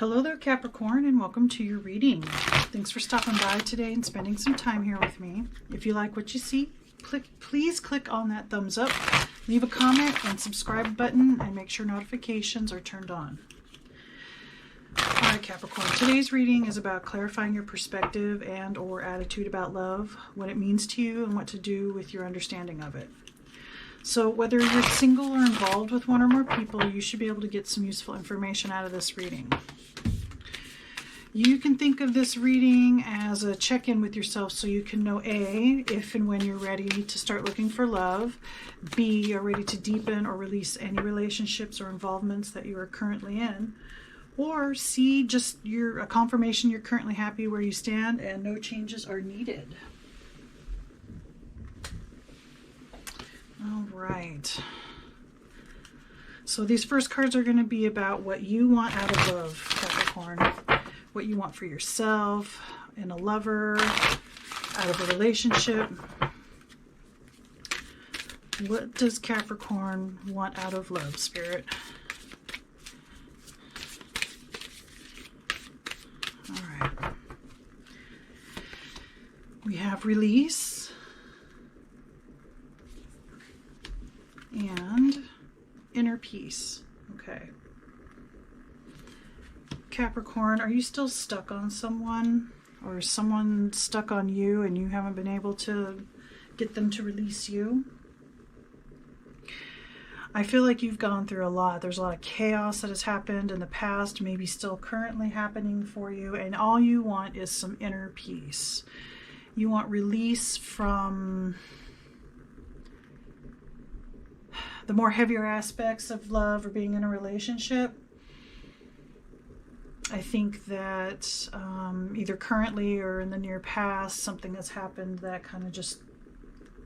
Hello there, Capricorn, and welcome to your reading. Thanks for stopping by today and spending some time here with me. If you like what you see, please click on that thumbs up, leave a comment and subscribe button, and make sure notifications are turned on. All right, Capricorn, today's reading is about clarifying your perspective and or attitude about love, what it means to you, and what to do with your understanding of it. So whether you're single or involved with one or more people, you should be able to get some useful information out of this reading. You can think of this reading as a check-in with yourself so you can know A, if and when you're ready to start looking for love, B, you're ready to deepen or release any relationships or involvements that you are currently in, or C, just a confirmation you're currently happy where you stand and no changes are needed. All right. So these first cards are going to be about what you want out of love, Capricorn. What you want for yourself, in a lover, out of a relationship. What does Capricorn want out of love, Spirit? All right. We have release and inner peace. Okay. Capricorn, are you still stuck on someone, or is someone stuck on you and you haven't been able to get them to release you? I feel like you've gone through a lot. There's a lot of chaos that has happened in the past, maybe still currently happening for you, and all you want is some inner peace. You want release from the more heavier aspects of love or being in a relationship. I think that either currently or in the near past, something has happened that kind of just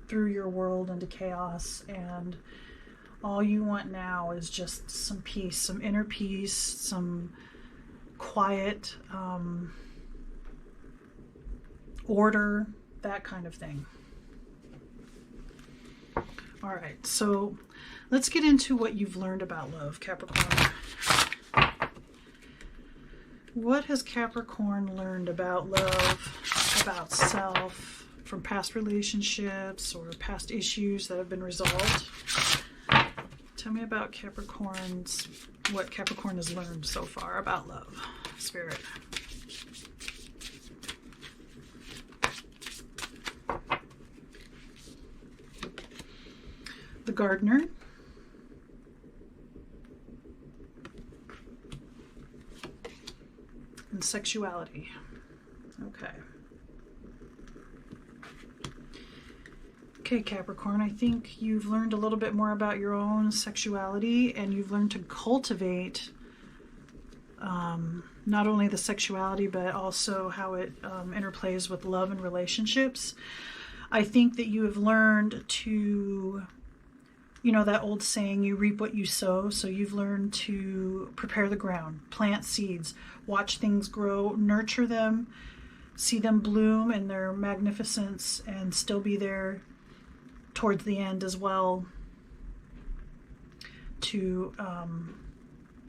threw your world into chaos, and all you want now is just some peace, some inner peace, some quiet, order, that kind of thing. All right, so let's get into what you've learned about love, Capricorn. What has Capricorn learned about love, about self, from past relationships or past issues that have been resolved? Tell me about what Capricorn has learned so far about love, Spirit. The Gardener. And sexuality. Okay. Okay, Capricorn, I think you've learned a little bit more about your own sexuality, and you've learned to cultivate not only the sexuality, but also how it interplays with love and relationships. I think that you have learned to, that old saying, you reap what you sow. So you've learned to prepare the ground, plant seeds, watch things grow, nurture them, see them bloom in their magnificence, and still be there towards the end as well to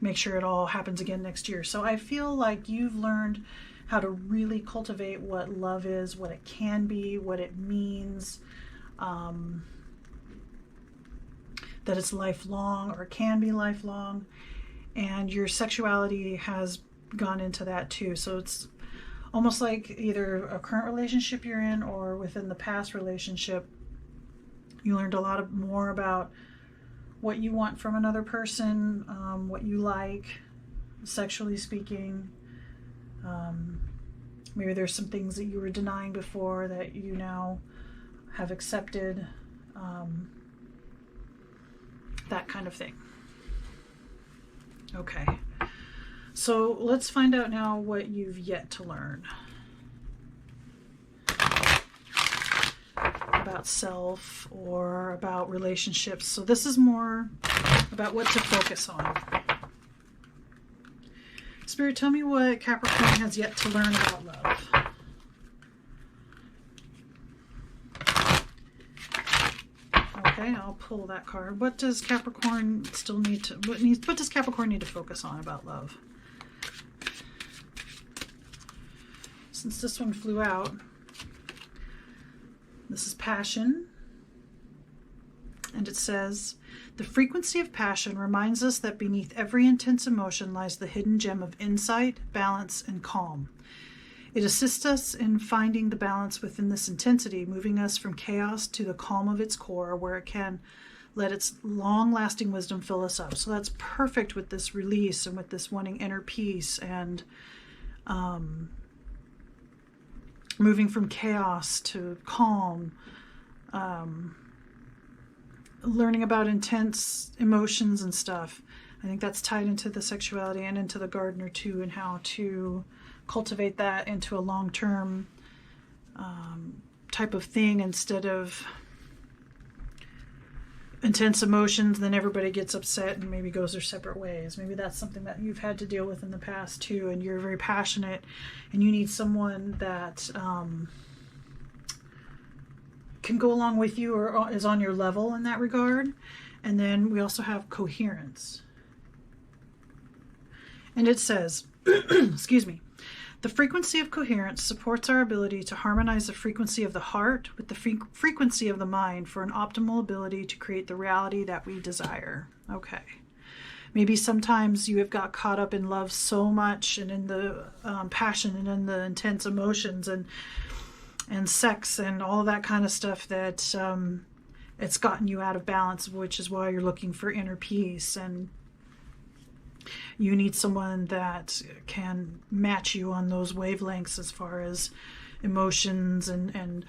make sure it all happens again next year. So I feel like you've learned how to really cultivate what love is, what it can be, what it means, that it's lifelong or can be lifelong, and your sexuality has gone into that too. So it's almost like either a current relationship you're in or within the past relationship, you learned a lot more about what you want from another person, what you like, sexually speaking. Maybe there's some things that you were denying before that you now have accepted. That kind of thing. Okay. So let's find out now what you've yet to learn about self or about relationships. So this is more about what to focus on. Spirit, tell me what Capricorn has yet to learn about love. Okay, I'll pull that card. What does Capricorn still need to, what does Capricorn need to focus on about love? since this one flew out, this is passion. And it says, the frequency of passion reminds us that beneath every intense emotion lies the hidden gem of insight, balance, and calm. It assists us in finding the balance within this intensity, moving us from chaos to the calm of its core, where it can let its long-lasting wisdom fill us up. So that's perfect with this release and with this wanting inner peace and moving from chaos to calm, learning about intense emotions and stuff. I think that's tied into the sexuality and into the gardener too, and how to cultivate that into a long-term type of thing instead of intense emotions, then everybody gets upset and maybe goes their separate ways. Maybe that's something that you've had to deal with in the past too, and you're very passionate and you need someone that can go along with you or is on your level in that regard. And then we also have coherence. And it says, excuse me, the frequency of coherence supports our ability to harmonize the frequency of the heart with the frequency of the mind for an optimal ability to create the reality that we desire. Okay. Maybe sometimes you have got caught up in love so much and in the passion and in the intense emotions and sex and all that kind of stuff that it's gotten you out of balance, which is why you're looking for inner peace. And you need someone that can match you on those wavelengths as far as emotions and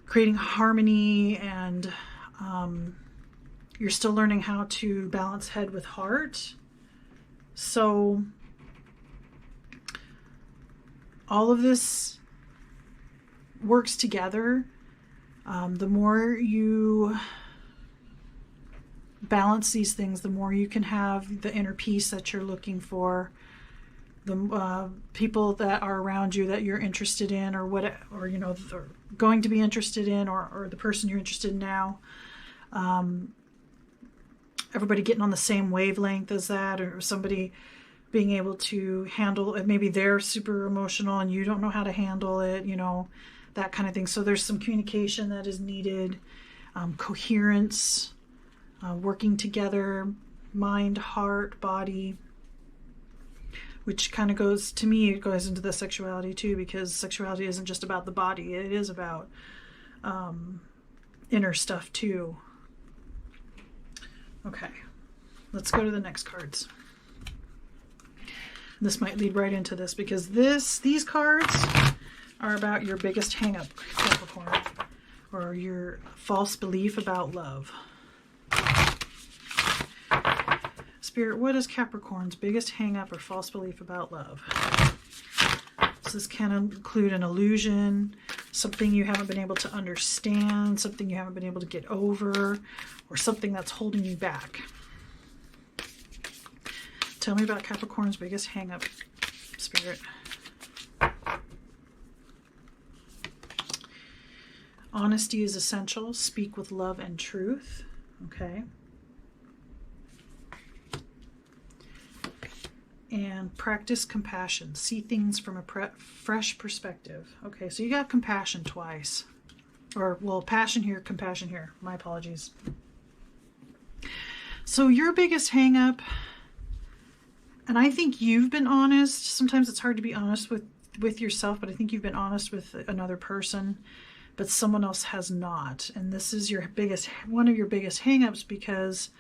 creating harmony. And you're still learning how to balance head with heart. So all of this works together. The more you balance these things, the more you can have the inner peace that you're looking for. The people that are around you that you're interested in, or you know, are going to be interested in, or the person you're interested in now. Everybody getting on the same wavelength as that, or somebody being able to handle it. Maybe they're super emotional and you don't know how to handle it, you know, that kind of thing. So there's some communication that is needed, coherence, working together, mind, heart, body, which kind of goes, to me, it goes into the sexuality too, because sexuality isn't just about the body. It is about inner stuff too. Okay, let's go to the next cards. This might lead right into this, because these cards are about your biggest hang-up, Capricorn, or your false belief about love. Spirit, what is Capricorn's biggest hang-up or false belief about love? So this can include an illusion, something you haven't been able to understand, something you haven't been able to get over, or something that's holding you back. Tell me about Capricorn's biggest hang-up, Spirit. Honesty is essential. Speak with love and truth. Okay. And practice compassion. See things from a fresh perspective. Okay, so you got compassion twice. Or, well, passion here, compassion here. My apologies. So your biggest hang-up, and I think you've been honest. Sometimes it's hard to be honest with yourself, but I think you've been honest with another person, but someone else has not. And this is one of your biggest hang-ups, because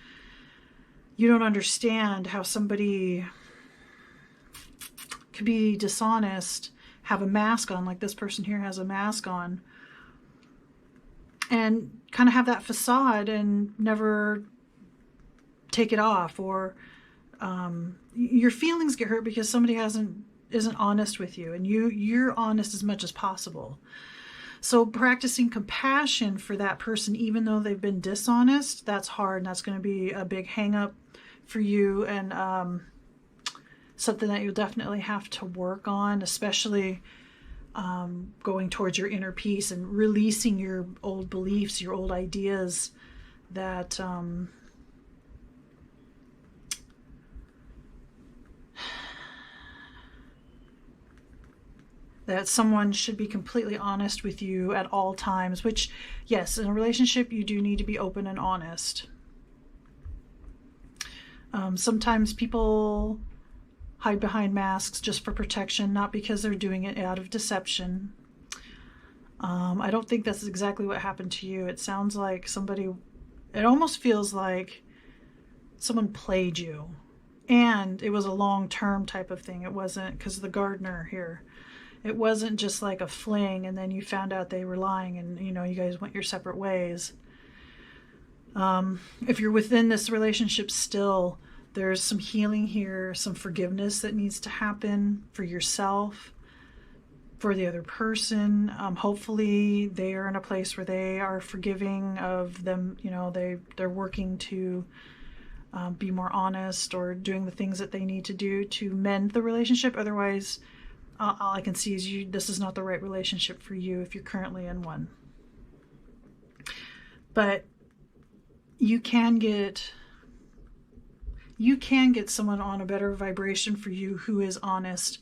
you don't understand how somebody could be dishonest, have a mask on, like this person here has a mask on, and kind of have that facade and never take it off, or your feelings get hurt because somebody isn't honest with you, and you're honest as much as possible. So practicing compassion for that person, even though they've been dishonest, that's hard, and that's going to be a big hang up for you, and something that you'll definitely have to work on, especially going towards your inner peace and releasing your old beliefs, your old ideas that that someone should be completely honest with you at all times, which, yes, in a relationship, you do need to be open and honest. Sometimes people hide behind masks just for protection, not because they're doing it out of deception. I don't think that's exactly what happened to you. It sounds like it almost feels like someone played you. And it was a long-term type of thing. It wasn't, because the gardener here, it wasn't just like a fling and then you found out they were lying and, you guys went your separate ways. If you're within this relationship still, there's some healing here, some forgiveness that needs to happen for yourself, for the other person. Hopefully they are in a place where they are forgiving of them. They're working to be more honest or doing the things that they need to do to mend the relationship. Otherwise, all I can see is this is not the right relationship for you if you're currently in one. But you can get someone on a better vibration for you who is honest,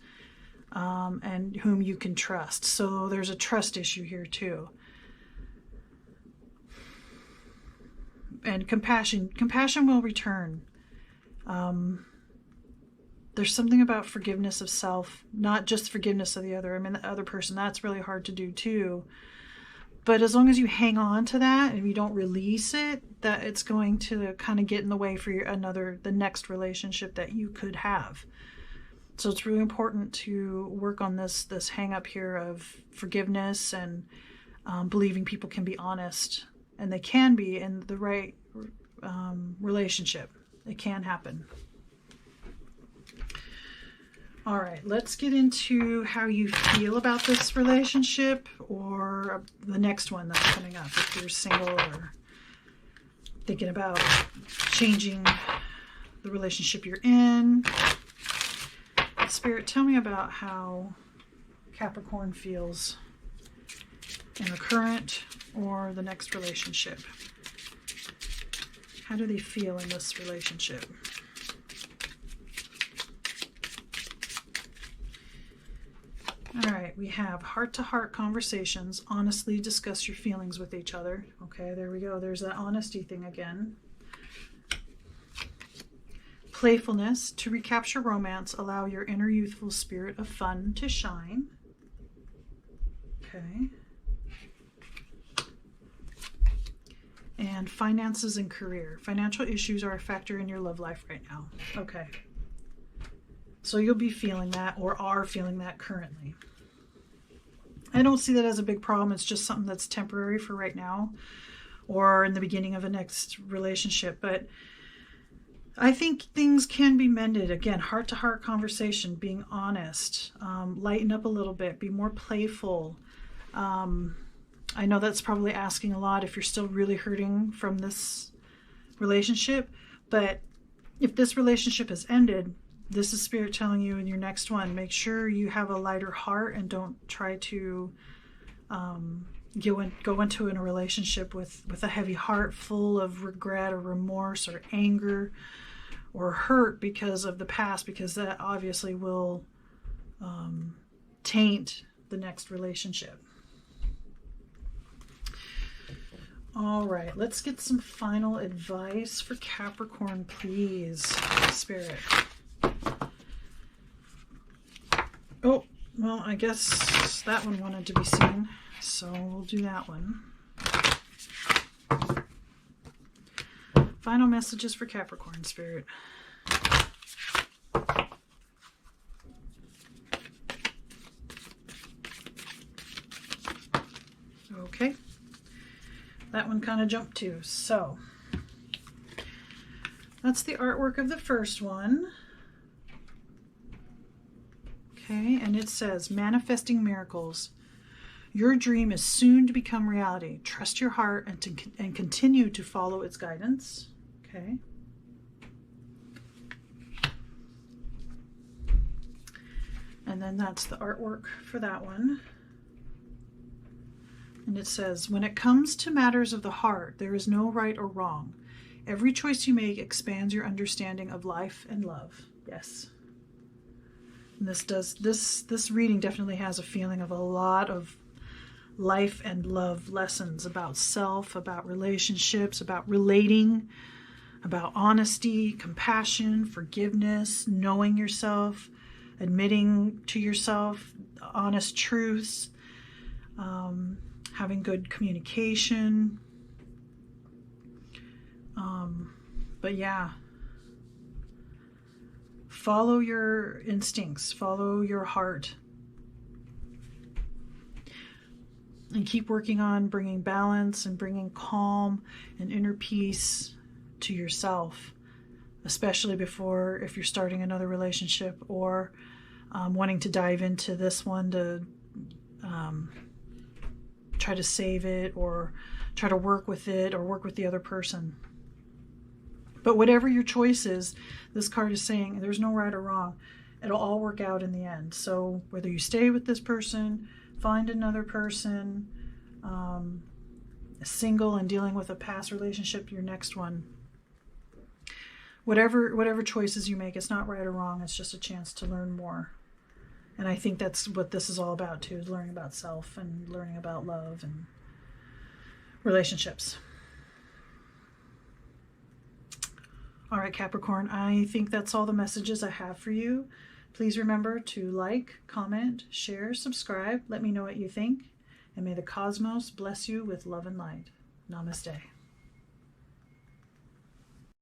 and whom you can trust. So there's a trust issue here too. And compassion will return. There's something about forgiveness of self, not just forgiveness of the other. I mean, the other person, that's really hard to do too. But as long as you hang on to that and you don't release it, that it's going to kind of get in the way for the next relationship that you could have. So it's really important to work on this hang up here of forgiveness and believing people can be honest, and they can be in the right relationship. It can happen. All right, let's get into how you feel about this relationship or the next one that's coming up. If you're single or thinking about changing the relationship you're in. Spirit, tell me about how Capricorn feels in the current or the next relationship. How do they feel in this relationship? All right, we have heart-to-heart conversations. Honestly discuss your feelings with each other. Okay, there we go. There's that honesty thing again. Playfulness. To recapture romance, allow your inner youthful spirit of fun to shine. Okay. And finances and career. Financial issues are a factor in your love life right now. Okay. So you'll be feeling that, or are feeling that currently. I don't see that as a big problem. It's just something that's temporary for right now, or in the beginning of a next relationship. But I think things can be mended. Again, heart-to-heart conversation, being honest, lighten up a little bit, be more playful. I know that's probably asking a lot if you're still really hurting from this relationship, but if this relationship has ended, this is Spirit telling you in your next one, make sure you have a lighter heart and don't try to go into a relationship with a heavy heart full of regret or remorse or anger or hurt because of the past, because that obviously will taint the next relationship. All right, let's get some final advice for Capricorn, please, Spirit. Oh, well, I guess that one wanted to be seen, so we'll do that one. Final messages for Capricorn, Spirit. Okay. That one kind of jumped too. So, that's the artwork of the first one. Okay, and it says, manifesting miracles. Your dream is soon to become reality. Trust your heart and continue to follow its guidance. Okay. And then that's the artwork for that one. And it says, when it comes to matters of the heart, there is no right or wrong. Every choice you make expands your understanding of life and love. Yes. And this reading definitely has a feeling of a lot of life and love lessons about self, about relationships, about relating, about honesty, compassion, forgiveness, knowing yourself, admitting to yourself honest truths, having good communication. But yeah, follow your instincts, follow your heart, and keep working on bringing balance and bringing calm and inner peace to yourself, especially if you're starting another relationship or wanting to dive into this one to try to save it or try to work with it or work with the other person. But whatever your choice is, this card is saying there's no right or wrong. It'll all work out in the end. So whether you stay with this person, find another person, single and dealing with a past relationship, your next one, whatever choices you make, it's not right or wrong. It's just a chance to learn more. And I think that's what this is all about too, is learning about self and learning about love and relationships. All right, Capricorn, I think that's all the messages I have for you. Please remember to like, comment, share, subscribe. Let me know what you think. And may the cosmos bless you with love and light. Namaste.